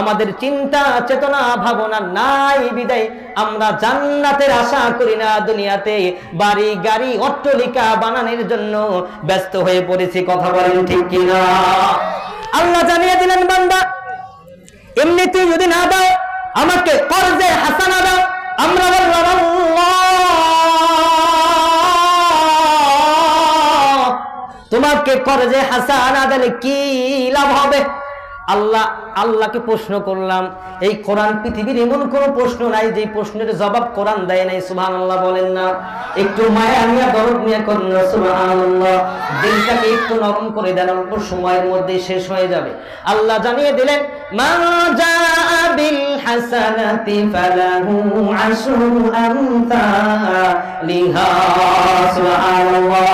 আমাদের চিন্তা চেতনা ভাবনা নাই বিদায় আমরা জান্নাতের আশা করি না, দুনিয়াতে বাড়ি গাড়ি অট্টালিকা বানানোর জন্য ব্যস্ত হয়ে পড়েছি। কথা বলেন ঠিক কিনা? আল্লাহ জানিয়ে দিলেন, বান্দা এমনিতে যদি না দাও, আমাকে কর্জে হাসানা দাও। আমরা বললাম আল্লাহ, তোমাকে কর্জে হাসানা দিলে কি লাভ হবে? আল্লাহকে প্রশ্ন করলাম। এই কোরআন পৃথিবীর এমন কোন প্রশ্ন নাই যে প্রশ্নের জবাব কোরআন দেয় নাই। সুবহানাল্লাহ বলেন না? একটু মায়া নিয়ে দরদ নিয়ে করেন না সুবহানাল্লাহ। দিলটাকে একটু নরম করে দেন, অল্প সময়ের মধ্যে শেষ হয়ে যাবে। আল্লাহ জানিয়ে দিলেন, মা জাআ বিল হাসানাতি ফালাহু আশরু আমসালিহা। সুবহানাল্লাহ।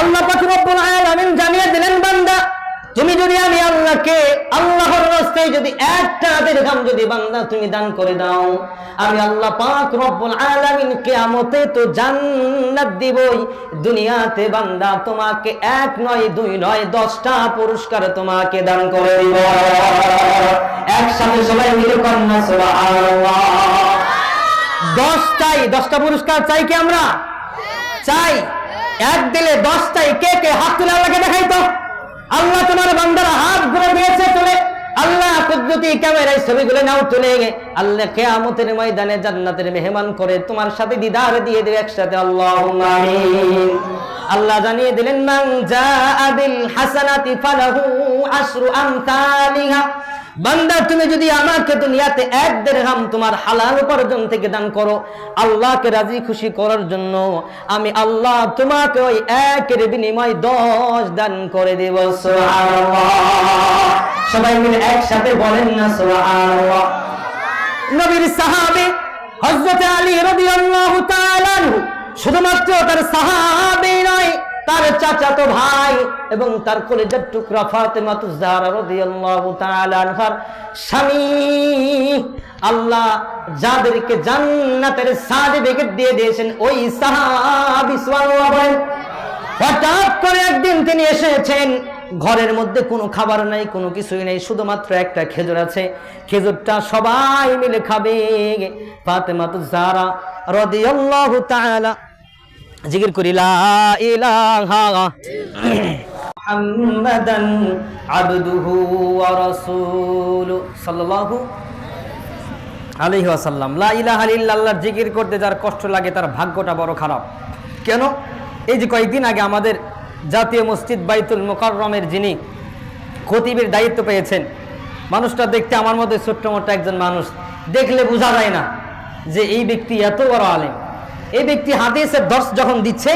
আল্লাহ পাক রব্বুল আলামিন জানিয়ে দিলেন, বান্দা তুমি যদি আমি আল্লাহকে আল্লাহর রাস্তায় যদি একটা দিরহাম যদি বান্দা তুমি দান করে দাও, আমি আল্লাহ পাক রব্বুল আলামিন কিয়ামতে তো জান্নাত দিবই, দুনিয়াতে বান্দা তোমাকে এক নয় দুই নয় 10টা পুরস্কার তোমাকে দান করে দিব। একসাথে সবাই মিলে কন্যা সুবহানাল্লাহ। 10টা পুরস্কার চাই কি আমরা? চাই। এক দিলে 10টাই কে কে হাত তুলে আল্লাহকে দেখাই তো। আল্লাহ তোমার বান্দারা হাত ঘুরে দিয়েছে তুলে। আল্লাহ কুদরতি ক্যামেরায় ছবিগুলো নাও তুলে আল্লাহ কিয়ামতের ময়দানে জান্নাতের মেহমান করে তোমার সাথে দিদার দিয়ে দেবে একসাথে। আল্লাহুম্মা আমিন। আল্লাহ জানিয়ে দিলেন, মান জাআ বিল হাসানাতি ফালাহু আশরু আমসালিহা। বান্দা তুমি যদি আমাকে দুনিয়াতে এক দিরহাম তোমার হালাল উপার্জন থেকে দান করো, আল্লাহকে রাজি খুশি করার জন্য আমি আল্লাহ তোমাকে ওই একের বিনিময় 10 দান করে দেব। সুবহানাল্লাহ। সবাই মিলে একসাথে বলেন না সুবহানাল্লাহ। নবীর সাহাবী হযরত আলী রাদিয়াল্লাহু তাআলা আনহু শুধুমাত্র তার সাহাবী নয়, তার চাচাতো ভাই এবং তার কলিজার টুকরা ফাতেমাতুজ জাহরা রাদিয়াল্লাহু তাআলা আনহার স্বামী, আল্লাহ যাদেরকে জান্নাতের সার্টিফিকেট দিয়ে দিয়েছেন ওই সাহাবী সুবহানাল্লাহ বলেন। হঠাৎ করে একদিন তিনি এসেছেন, ঘরের মধ্যে কোনো খাবার নাই, কোনো কিছুই নেই, শুধুমাত্র একটা খেজুর আছে। খেজুরটা সবাই মিলে খাবে। ফাতেমাতুজ জাহরা রাদিয়াল্লাহু তাআলা জিকির করি, লা ইলাহা মুহাম্মাদান আবদুহু ওয়া রাসূলুহু সাল্লাল্লাহু আলাইহি ওয়াসাল্লাম। লা ইলাহা ইল্লাল্লাহ জিকির করতে যার কষ্ট লাগে তার ভাগ্যটা বড় খারাপ। কেন? এই যে কয়েকদিন আগে আমাদের জাতীয় মসজিদ বাইতুল মুকাররমের যিনি খতিবের দায়িত্ব পেয়েছেন, মানুষটা দেখতে আমার মতো ছোট্ট মোটো একজন মানুষ, দেখলে বোঝা যায় না যে এই ব্যক্তি এত বড় আলেম। এই ব্যক্তি হাদিসের দর্শ যখন দিচ্ছে,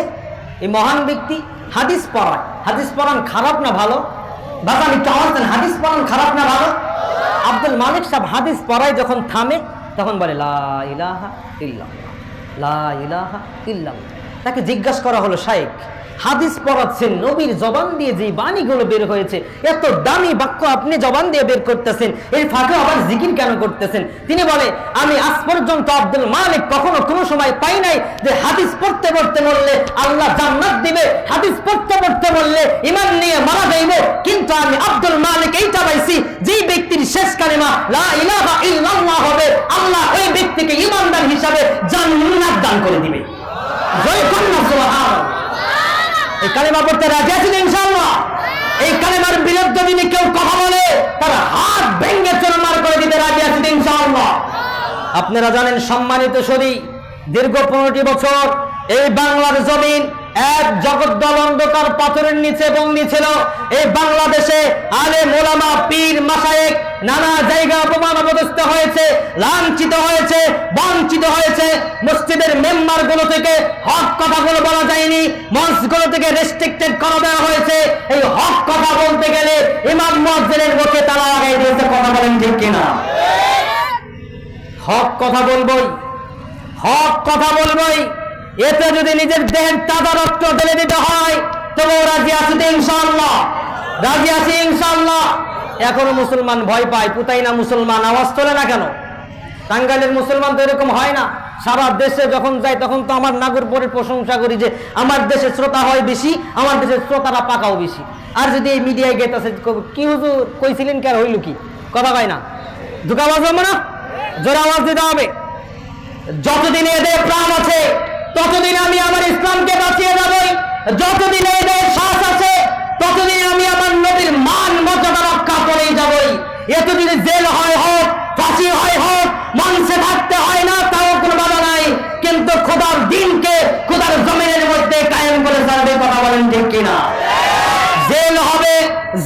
এই মহান ব্যক্তি হাদিস পড়ায়। হাদিস পড়ান খারাপ না ভালো? বাজান একটু আওয়াজ দেন, হাদিস পড়ান খারাপ না ভালো? আব্দুল মালিক সাহেব হাদিস পড়ায় যখন থামে তখন বলে লা ইলাহা ইল্লাল্লাহ, লা ইলাহা ইল্লাল্লাহ। তাকে জিজ্ঞাসা করা হলো, শাইখ হাদিস পড়াচ্ছেন, নবীর জবান দিয়ে যে বাণীগুলো বের হয়েছে, এত দামি বাক্য আপনি জবান দিয়ে বের করতেছেন, এই ফাঁকে আবার জিকির কেন করতেছেন? তিনি বলে, আমি আজ পর্যন্ত আব্দুল মালিক কখনো কোনো সময় পাই নাই যে হাদিস পড়তে পড়তে বললে আল্লাহ জান্নাত দিবে, হাদিস পড়তে পড়তে বললে ঈমান নিয়ে মারা যাইবে। কিন্তু আমি আব্দুল মালিক এইটা পাইছি, যেই ব্যক্তির শেষ কালেমা লা ইলাহা ইল্লাল্লাহ হবে, আল্লাহ ওই ব্যক্তিকে ঈমানদার হিসাবে জান্নাত দান করে দিবে। জয় কন্যা সুবহানাল্লাহ। এই কালেমা পড়তে রাজি আছেন ইনশাআল্লাহ? এই কালেমার বিরুদ্ধে যদি কেউ কথা বলে তার হাত ভেঙে চুরমার করে দিতে রাজি আছেন ইনশাআল্লাহ? আপনারা জানেন সম্মানিত শরী, দীর্ঘ 15টি বছর এই বাংলার জমিন এক জগদ্দল অন্ধকার পাথরের নিচে বন্দী ছিল। এই বাংলাদেশে আলেম ওলামা পীর মাশায়েখ নানা জায়গায় অপমান অপদস্থ হয়েছে, লাঞ্ছিত হয়েছে, বঞ্চিত হয়েছে। মসজিদের মেম্বারগুলো থেকে হক কথাগুলো বলা যায়নি, মঞ্চগুলো থেকে রেস্ট্রিক্টেড করা দেওয়া হয়েছে। এই হক কথা বলতে গেলে ইমাম মুয়াজ্জিনের মুখে তালা লাগাই দিয়েছে। কথা বলেন ঠিক কিনা? হক কথা বলবই, হক কথা বলবই। এতে যদি নিজের দেহের তাজা রক্ত ঢেলে দিতে হয় তবুও রাজি আছি ইনশাআল্লাহ, রাজি আছি ইনশাআল্লাহ। এখনো মুসলমান ভয় পায়, পুতাই না মুসলমান, আওয়াজ তোলে না কেন? টাঙ্গাইলের মুসলমান তো এরকম হয় না। সারা দেশে যখন যাই তখন তো আমার নাগরপুরের প্রশংসা করি যে আমার দেশে শ্রোতা হয় বেশি, আমার দেশের শ্রোতারা পাকাও বেশি। আর যদি এই মিডিয়ায় গেতেছে কি হুজুর কইছিলেন কার হইল কি, কথা কয় না, ধোঁকাবাজ হবো না, জোরে আওয়াজ দিতে হবে। যতদিন এদের প্রাণ আছে ততদিন আমি আমার ইসলামকে বাঁচিয়ে যাবই, যতদিন এদের শ্বাস আছে ততদিন আমি আমার নবীর মান মর্যাদা রক্ষা করেই যাবই। এতদিন জেল হয় হোক, ফাঁসি হয় হোক, মঞ্চে থাকতে হয় না, তাও কোনো বাধা নাই, কিন্তু খোদার দিনকে খোদার জমিনের মধ্যে কায়েম করে ছাড়বে। কথা বলেন ঠিক কিনা? জেল হবে,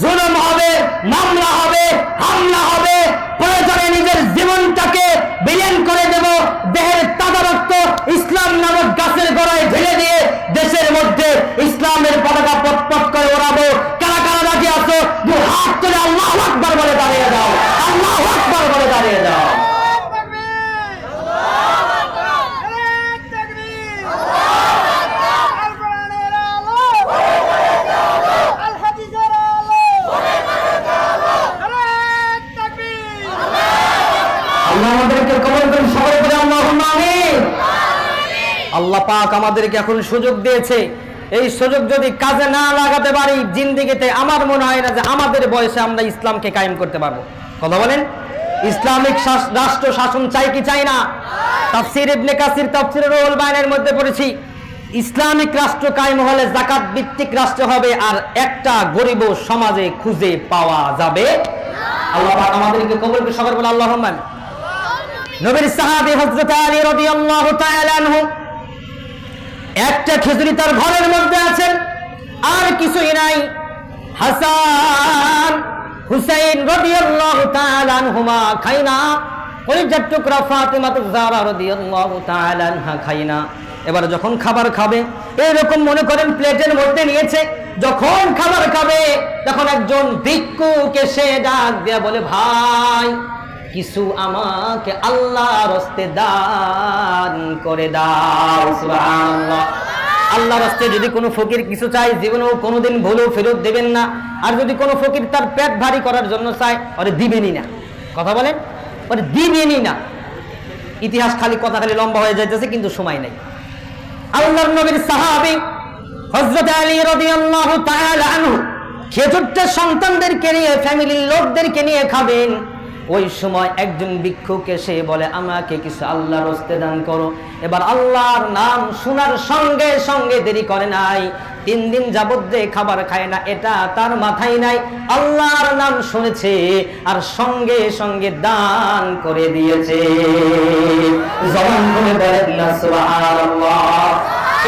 জুলুম হবে, মামলা হবে, হামলা হবে, প্রয়োজনে নিজের জীবনটাকে বিলীন করে দেব, দেহের তাজা রক্ত ইসলাম নামক গাছের গোড়ায় ঢেলে দিয়ে দেশের মধ্যে ইসলামের পতাকা পটপট করে ওড়াবো। কারা কারা রাজি আছো দু হাত তুলে আল্লাহু আকবার বলে দাঁড়িয়ে যাও, আল্লাহু আকবার বলে দাঁড়িয়ে যাও। আল্লাহ পাক আমাদেরকে এখন সুযোগ দিয়েছে, এই সুযোগ যদি কাজে না লাগাতে পারি জিন্দেগিতে, আমার মনে হয় না যে আমাদের বয়সে আমরা ইসলামকে কায়েম করতে পারবো। কথা বলেন, ইসলামিক রাষ্ট্র শাসন চাই কি চাই না? তাফসীর ইবনে কাসির তাফসীর রুহুল বায়ানের মধ্যে পড়েছি, ইসলামিক রাষ্ট্র কায়েম হলে যাকাত ভিত্তিক রাষ্ট্র হবে, আর একটা গরিব সমাজে খুঁজে পাওয়া যাবে। আল্লাহ পাক আমাদেরকে কবুল করে সকলে বলে আল্লাহুম্মা আমিন। নবীর সাহাবী হযরত আলী রাদিয়াল্লাহু তাআলা আনহু একটা খেজুরি তার ঘরের মধ্যে আছেন, আর কিছুই নাই। হাসান হুসাইন রাদিয়াল্লাহু তাআলা আনহুমা খায়না, কলিজার টুকরা ফাতিমাতুজ জাহরা রাদিয়াল্লাহু তাআলা আনহা খায়না। এবার যখন খাবার খাবে, এরকম মনে করেন প্লেটের মধ্যে নিয়েছে, যখন খাবার খাবে তখন একজন ভিক্ষুক এসে ডাক দেয়া বলে, ভাই কিছু আমাকে আল্লাহর রাস্তায় দান করে দাও। সুবহানাল্লাহ। আল্লাহর রাস্তায় যদি কোনো ফকির কিছু চায় জীবনেও কোনোদিন ভুলেও ফেরত দেবেন না, আর যদি কোনো ফকির তার পেট ভারী করার জন্য চায় ওরে দিবেনই না। কথা বলেন, ওরে দিবেনই না। ইতিহাস খালি কথা খালি লম্বা হয়ে যাইতেছে, কিন্তু সময় নেই। আল্লাহর নবীর সাহাবী হযরত আলী রাদিয়াল্লাহু তাআলা আনহু খেজুরটা সন্তানদেরকে নিয়ে, ফ্যামিলির লোকদেরকে নিয়ে খাবেন। ওই সময় একজন ভিক্ষুক এসে বলে, আমাকে কিছু আল্লাহর রাস্তায় দান করো। এবার আল্লাহর নাম শোনার সঙ্গে সঙ্গে দেরি করে নাই, 3 দিন যাবত যে খাবার খায় না এটা তার মাথায় নাই, আল্লাহর নাম শুনেছে আর সঙ্গে সঙ্গে দান করে দিয়েছে। জবান খুলে বলেন না সুবহানাল্লাহ।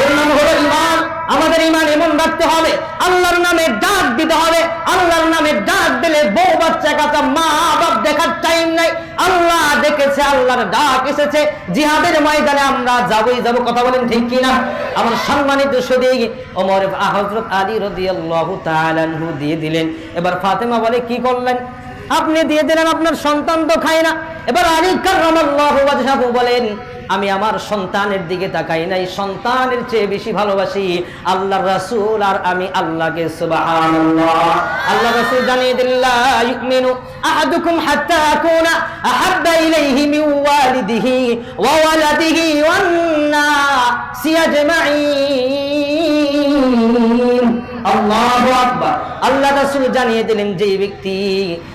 এর নাম হলো ঈমান। আমাদের ঈমান এমন রাখতে হবে, আল্লাহর নামে ডাক দিতে হবে। আল্লাহর নামে ডাক দিলে বউ বাচ্চা কাটা মা বাপ দেখার টাইম নাই। আল্লাহ ডেকেছে, আল্লাহর ডাক এসেছে, জিহাদের ময়দানে আমরা যাবই যাব। কথা বলেন ঠিক কিনা? আমার সম্মানিত সদী ওমর হযরত আলী রাদিয়াল্লাহু তাআলা আনহু দিয়ে দিলেন। এবার ফাতেমা বলে, কি করলেন? আপনি দিয়ে দিলেন, আপনার সন্তান তো খায় না। এবার আলী কাররামাল্লাহু ওয়াজহাহু বলেন, আমি আমার সন্তানের দিকে তাকাই নাই, সন্তানের চেয়ে বেশি ভালোবাসি আল্লাহর রাসূল আর আমি আল্লাহকে। সুবহানাল্লাহ। আল্লাহ রাসূল জানিয়ে দিলেন, লা ইউমিনু আহাদুকুম হাত্তা আকুনা আহাব্বা ইলাইহি মিন ওয়ালিদিহি ওয়া ওয়ালাদিহি ওয়ান নাসি আজমাইন। আল্লাহু আকবার। আল্লাহ রাসূল জানিয়ে দিলেন, যে ব্যক্তি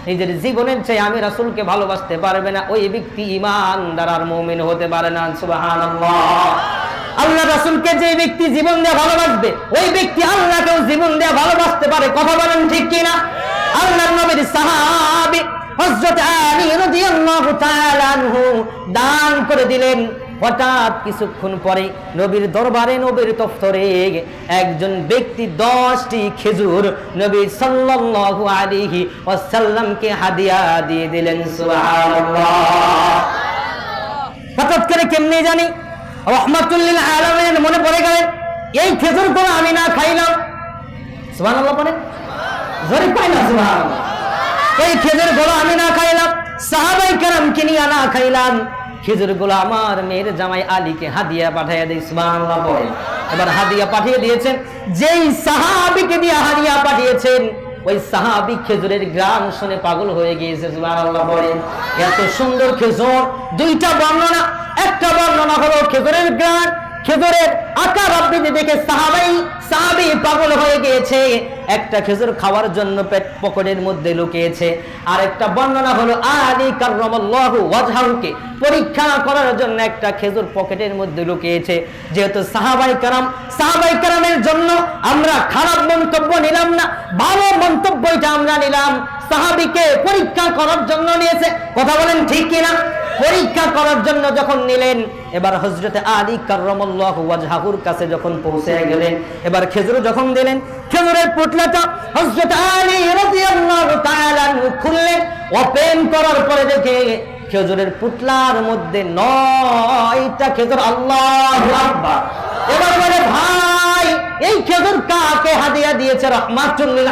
নিজের জীবনের চেয়ে আমি রাসূলকে ভালোবাসতে পারবে না, ওই ব্যক্তি ঈমানদার আর মুমিন হতে পারে না। সুবহানাল্লাহ। আল্লাহ রাসূলকে যে ব্যক্তি জীবন দিয়ে ভালোবাসবে, ওই ব্যক্তি আল্লাহকেও জীবন দিয়ে ভালোবাসতে পারে। কথা বলেন ঠিক কিনা? আল্লাহর নবীর সাহাবী হযরত আলী রাদিয়াল্লাহু তাআলা আনহু দান করে দিলেন। হঠাৎ কিছুক্ষণ পরে নবীর দরবারে, নবীর দফতরে একজন ব্যক্তি 10টি খেজুর নবী সাল্লাল্লাহু আলাইহি ওয়াসাল্লামকে হাদিয়া দিয়ে দিলেন। সুবহানাল্লাহ। হঠাৎ করে কেমনে জানি রাহমাতুল লিল আলামিন মনে পড়ে গেলেন, এই খেজুরগুলো আমি না খাইলাম। সুবহানাল্লাহ পড়েন, জোরে পাই না সুবহানাল্লাহ। এই খেজুরগুলো আমি না খাইলাম, সাহাবায়ে কেরামকে নিয়ে না খাইলাম, খেজুরগুলো আমার মেয়ের জামাই আলীকে হাদিয়া পাঠিয়ে দেই। সুবহানাল্লাহ পড়ে। এবার হাদিয়া পাঠিয়ে দিয়েছেন, যেই সাহাবীকে দিয়ে হাদিয়া পাঠিয়েছেন ওই সাহাবী খেজুরের গ্রাম শুনে পাগল হয়ে গিয়েছে। সুবহানাল্লাহ পড়ে। এত সুন্দর খেজুর, 2টা বর্ণনা। একটা বর্ণনা হলো খেজুরের গ্রাম, খেজুরের আকার আকৃতি দেখে সাহাবী পাগল হয়ে গিয়েছে, একটা খেজুর খাওয়ার জন্য পেট পকেটের মধ্যে লুকিয়েছে। আর একটা বর্ণনা হলো আলী কাররামাল্লাহু ওয়াজহাহুকে পরীক্ষা করার জন্য একটা খেজুর পকেটের মধ্যে লুকিয়েছে। যেহেতু সাহাবায়ে কেরামের জন্য আমরা খারাপ মন্তব্য নিলাম না, ভালো মন্তব্যটা আমরা নিলাম। সাহাবীকে পরীক্ষা করার জন্য নিয়েছে, কথা বলেন ঠিক কিনা? পরীক্ষা করার জন্য যখন নিলেন, এবার হযরতে আলী কাররামাল্লাহু ওয়াজহাহুর কাছে যখন পৌঁছে গেলেন, এবার খেজুর যখন দিলেন, খেজুরের পুটলাটা হযরত আলী রাদিয়াল্লাহু তাআলা খুললেন। ওপেন করার পরে দেখে খেজুরের পুটলার মধ্যে 9টা খেজুর। আল্লাহু আকবার। এবার বলে, ভাই এই খেজুর কাকে হাদিয়া দিয়েছে? রাহমাতুল লিল